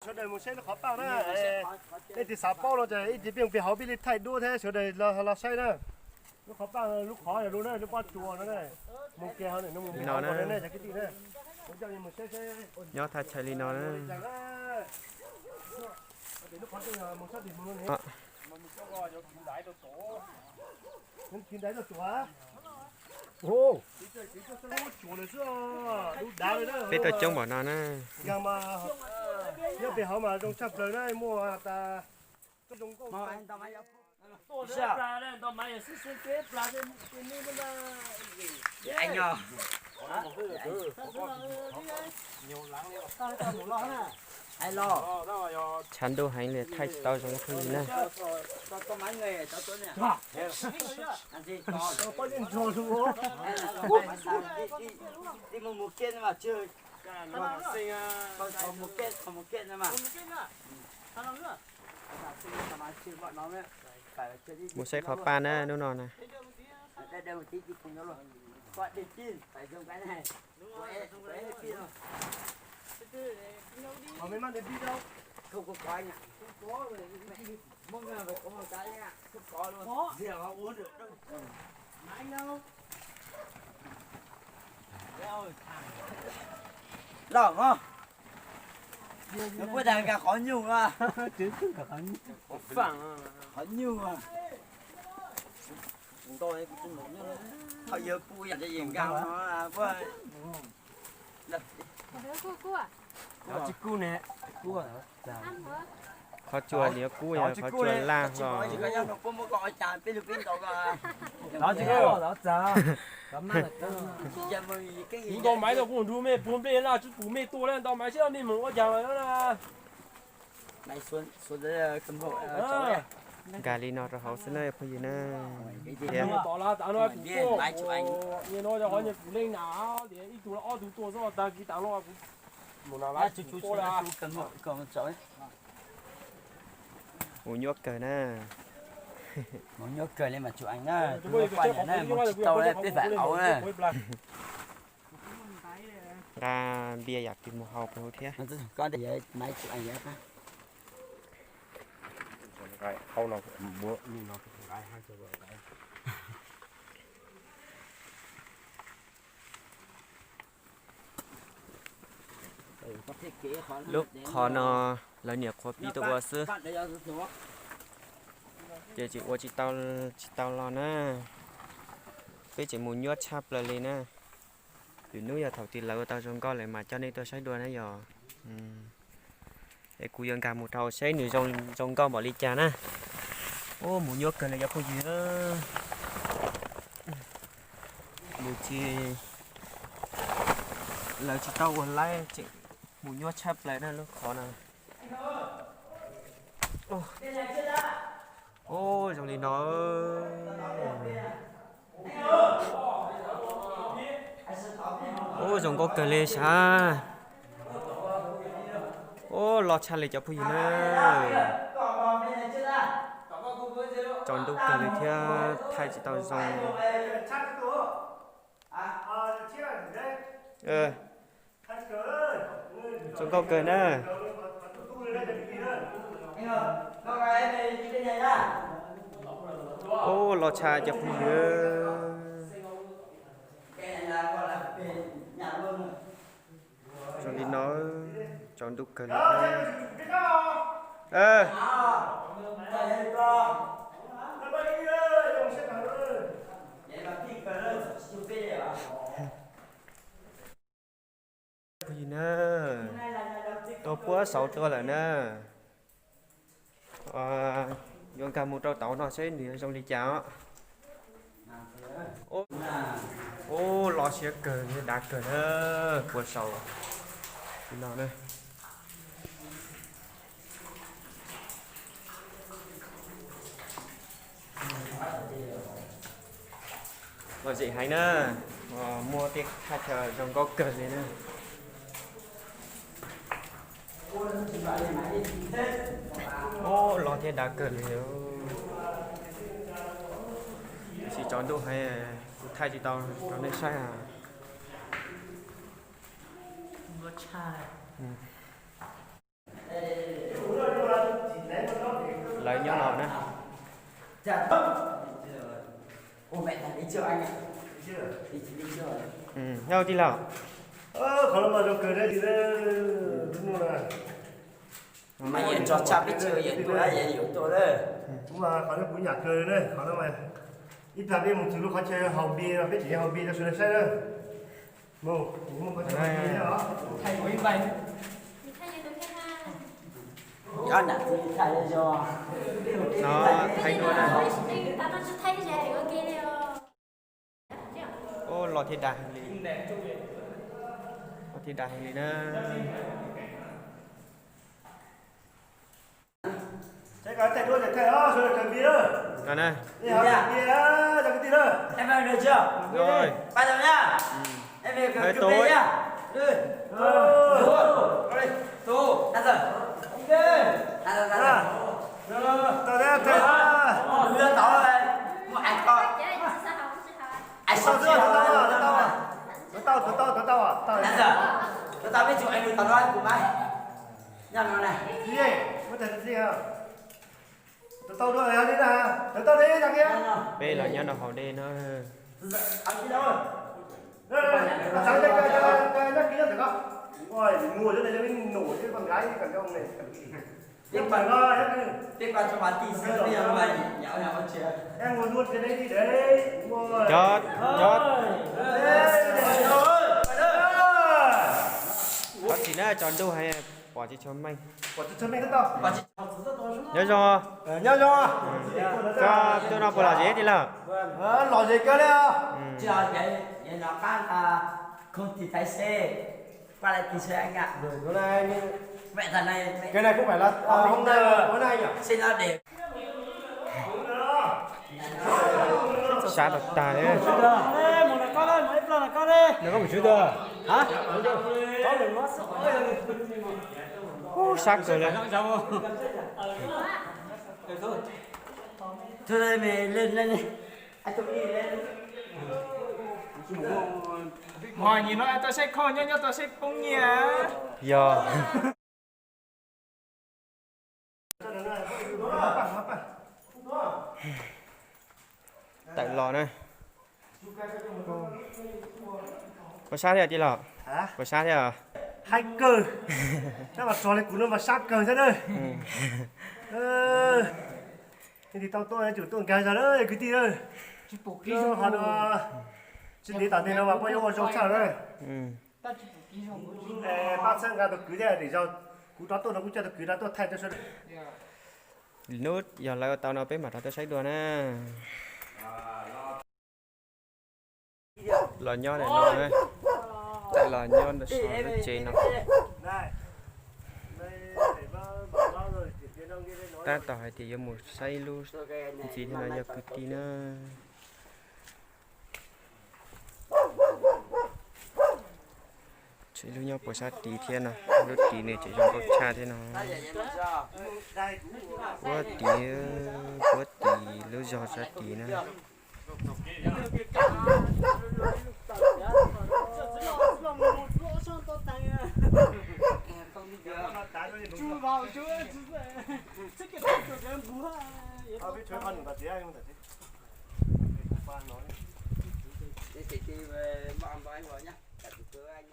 chỗ đây một xe nó khó bao đó đây thì sáu bao rồi thì chỉ biển biển họ bị thay đua thế chỗ đây là say đó nó khó bao lúc khó là luôn đấy nó qua chùa nó này một kia hơn này nó một kia hơn này này cái gì này một xe nhớ thay chạy nó nữa những chuyện đấy là chùa ô biết tôi trông bỏ nó nè nhưng mà nhớ bị họ mà trong sắp tới này mua ta trong công anh nhờ ai lo chán đồ hành liền thay tao trong cái gì nè có mấy người cháu tuấn nè anh gì có những trò luôn đi một kiện mà chưa còn một kiện nữa mà một xe khó pan nè nó nọ nè đây đây một tí cùng nhau rồi gọi điện tin phải dùng cái này cái pin rồi họ mới mang đến đi đâu không có coi nhỉ không có rồi mong là phải có một cái nha không có luôn có gì mà uống được đâu anh đâu đỏ không nó có đàn cả khó nhung à chứ cả anh phẳng khó nhung à tôi cũng muốn họ giờ cua dành cho gì cao nó là với nó chỉ cu nè cu à khó chùa thì cú ya khó chùa la rồi đó chứ đó cha你到买到公主没不被那就不没多了，到买下你们我讲了啦。 này xuống xuống đây cầm hộ cháu này gà li nó rồi hậu xin ơi phải gì nè Nhưng mà tỏ là tao nói cũng tốt. Như nói cho họ như phụ linh nào để ít tuổi ở tuổi tuổi rồi ta chỉ tao nói cũng một nào lại chú là cầm hộ cầm cháu ấy ủa nhóc cười nè muốn nhớ cười lên mà chú anh á chú quay này một chiếc tàu này biết phải áo này ra biaอยากกินหมูเฮาไปหัวเทีย có để máy chú anh nhé cái không nào mua nhưng nó cái hai chỗ cái lúc khó nó là nhiều khó bị tôi qua xưa giờ chỉ tao lo nè cái chỉ muốn nhốt chắp là lên nè từ núi giờ thầu tiền là tao trong con lại mà cho nên tôi sẽ đua nãy giờ để cú dân cả một thầu sẽ nửa trong con bỏ đi trà nè ô muốn nhốt cần là có gì nữa một chi là chỉ tao còn lại chị muốn nhốt chắp lại nè lúc khó nào ô trong này nó ô trong có cờ lê xa ô lọt cha lại cho phụ nữa chọn đúng cờ lê theo thay chỉ tao dòng trong có cờ nữa ô lọt cha cho phụ nữa trong đi nó chọn đúng cờ lê gì nữa tôi quá sáu tôi là nữa dùng cả một trâu tàu nó sẽ đi trong đi cháo ô lo xe cờ như đá cờ đó của sầu nào đây rồi chị hay nữa mua tiệc hai chờ trong có cờ này nữa ô lo thế đá cờ này chỉ chọn đồ hay thay chỉ tao chọn nên sai à Hãy subscribe cho kênh Ghiền Mì Gõ để không bỏ lỡ Ô mẹ thằng đi chưa anh ạ? Đi chưa? Đi chưa rồi. nhau đi nào Kalau mà nó cười đấy thì nó đúng rồi. Mà hiện cho cha biết chưa hiện tôi đã hiện hiểu tôi đấy. Đúng mà kalau punya nhà cười đấy, kalau mà ít là biết một thứ lúc họ chơi hậu bia, biết chỉ hậu bia cho sự sai đó. Mù, cũng có chơi hậu bia đó. Thầy quý vậy. Anh ạ, thì thầy cho. nó thay đua này ô lò thịt đà hành lý lò thịt đà hành lý nè Saya kata thay đua thay đó, rồi cần bia đó. rồi nè Đi học bia đó, cho cái gì đó. Em ăn được chưa? rồi Bắt đầu nhá. Em về hơi cầm tối nhá. Đi. Rồi. Tô, đặt rồi. Ok. Đặt rồi. Tao đây thay đó. Đưa tao rồi. Một anh coi. Anh Tao sao chưa, tao à. Đặt rồi. Tao biết chụp anh được tao nói cùng ai. Nhầm nó này. Gì vậy? Có thể gì hả? Tao đuổi đi nè. Tao đi thằng kia. bây là nhân họ đi nó Anh đi đâu rồi? Sáng cái kia được không? Ôi, ngồi chỗ này cho mình nổi chứ con gái cần cái ông này. Tiếp Phải vào coi, tiếp vào cho bà tí xíu bây giờ mày nhạo nhạo con chuyện. em ngồi luôn cái đấy đi đấy. Ngồi. chót có chỉ là chọn đâu hay bỏ chỉ cho mình Quả cho mình rất to. Bà chị nhớ cho Nhau cho. cho tôi nào là dễ thì là Lò gì cơ đấy à? chưa vậy nó khác không thì thấy xe qua lại thì xe anh ạ. Rồi chỗ này Mẹ thằng này cái này cũng phải là hôm nay nhỉ? xin nó để xa độc tài đấy Ê, một là con ơi, mấy lần là con ơi. nó có một chút thôi Hả? Có đừng mất. sắc rồi đấy thôi đây mày lên đi anh tôi đi lên Mọi nhìn nói tôi sẽ khô nhá, tôi sẽ bông nhá. giờ tại lò này có sát thế à chị lò Hả? có sát thế à Hacker. Nó mà trò này của nó mà sát cờ ra đây. Thế thì tao tôi chủ tôi cái ra đấy, cái gì đây? Kỹ số họ nó chỉ để tao nên nó mà bao nhiêu con số sao đấy. Bác sang ra tôi cứ thế để cho cú đó tôi nó cũng cho tôi cứ đó tôi thay cho số. nút giờ lại tao nào bé mà tao sách đùa nè lò nho này lò này tại lò nho nó sò nó chế nó Này. Đây để bao rồi thì tiền đâu kia đây nói. ta tỏi thì một say luôn chỉ thế này giờ cứ tí nữa chỉ luôn nhau của sát tí thiên à lúc tí này chỉ trong có cha thế nào quá tí lúc giò sát tí nữa Chú vào chú chắc cái tôi cái em bú ha. Biết chơi con được gì không thật thì về bọn anh vào nhá. Cả tụi anh